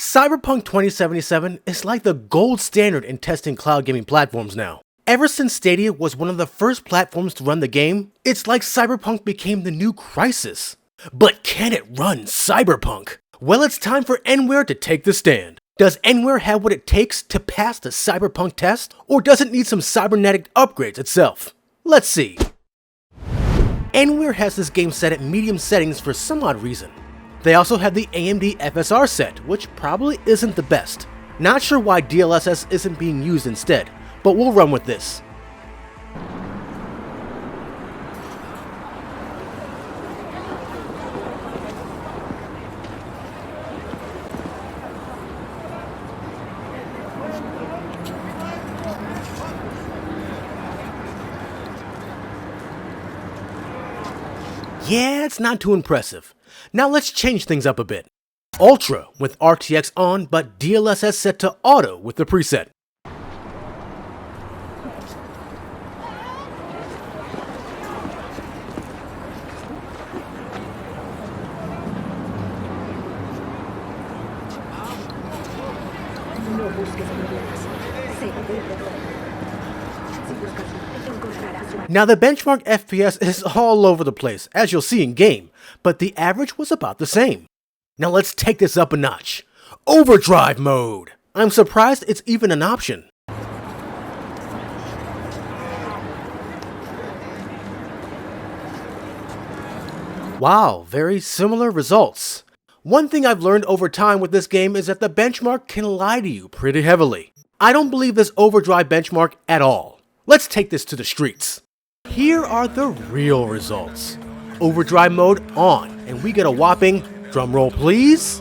Cyberpunk 2077 is like the gold standard in testing cloud gaming platforms now. Ever since Stadia was one of the first platforms to run the game, it's like Cyberpunk became the new Crysis. But can it run Cyberpunk? Well, it's time for NWARE to take the stand. Does NWARE have what it takes to pass the Cyberpunk test, or does it need some cybernetic upgrades itself? Let's see. NWARE has this game set at medium settings for some odd reason. They also have the AMD FSR set, which probably isn't the best. Not sure why DLSS isn't being used instead, but we'll run with this. Yeah, it's not too impressive. Now let's change things up a bit. Ultra with RTX on, but DLSS set to auto with the preset. Now the benchmark FPS is all over the place, as you'll see in game, but the average was about the same. Now let's take this up a notch. Overdrive mode! I'm surprised it's even an option. Wow, very similar results. One thing I've learned over time with this game is that the benchmark can lie to you pretty heavily. I don't believe this overdrive benchmark at all. Let's take this to the streets. Here are the real results. Overdrive mode on, and we get a whopping, drumroll please,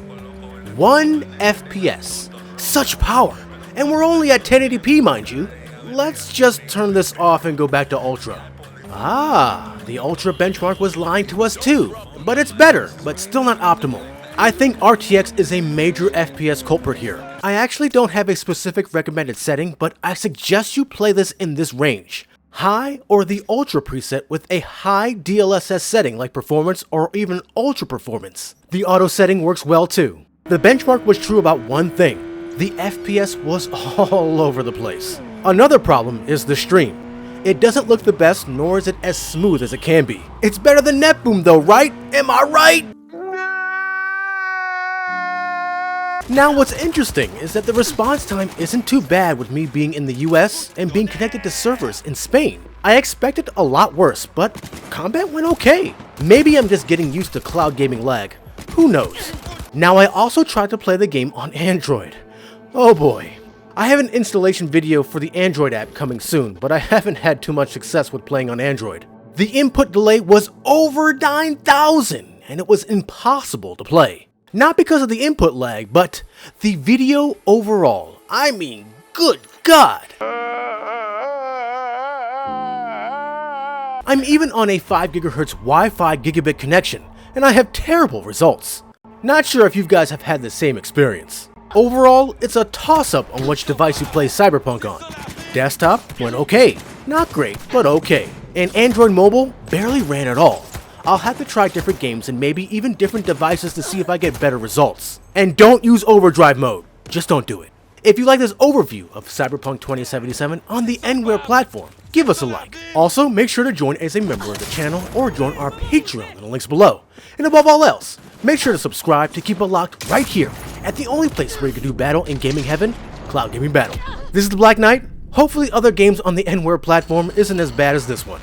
1 FPS. Such power, and we're only at 1080p mind you. Let's just turn this off and go back to Ultra. Ah, the Ultra benchmark was lying to us too, but it's better, but still not optimal. I think RTX is a major FPS culprit here. I actually don't have a specific recommended setting, but I suggest you play this in this range. High or the Ultra preset with a high DLSS setting like Performance or even Ultra Performance. The auto setting works well too. The benchmark was true about one thing. The FPS was all over the place. Another problem is the stream. It doesn't look the best, nor is it as smooth as it can be. It's better than Netboom though, right? Am I right? Now what's interesting is that the response time isn't too bad with me being in the US and being connected to servers in Spain. I expected a lot worse, but combat went okay. Maybe I'm just getting used to cloud gaming lag. Who knows? Now I also tried to play the game on Android. Oh boy. I have an installation video for the Android app coming soon, but I haven't had too much success with playing on Android. The input delay was over 9,000 and it was impossible to play. Not because of the input lag, but the video overall. I mean, good God! I'm even on a 5 GHz Wi-Fi gigabit connection, and I have terrible results. Not sure if you guys have had the same experience. Overall, it's a toss-up on which device you play Cyberpunk on. Desktop went okay. Not great, but okay. And Android mobile barely ran at all. I'll have to try different games and maybe even different devices to see if I get better results. And don't use overdrive mode. Just don't do it. If you like this overview of Cyberpunk 2077 on the NWARE platform, give us a like. Also, make sure to join as a member of the channel or join our Patreon in the links below. And above all else, make sure to subscribe to keep it locked right here at the only place where you can do battle in gaming heaven, Cloud Gaming Battle. This is the Black Knight. Hopefully other games on the NWARE platform isn't as bad as this one.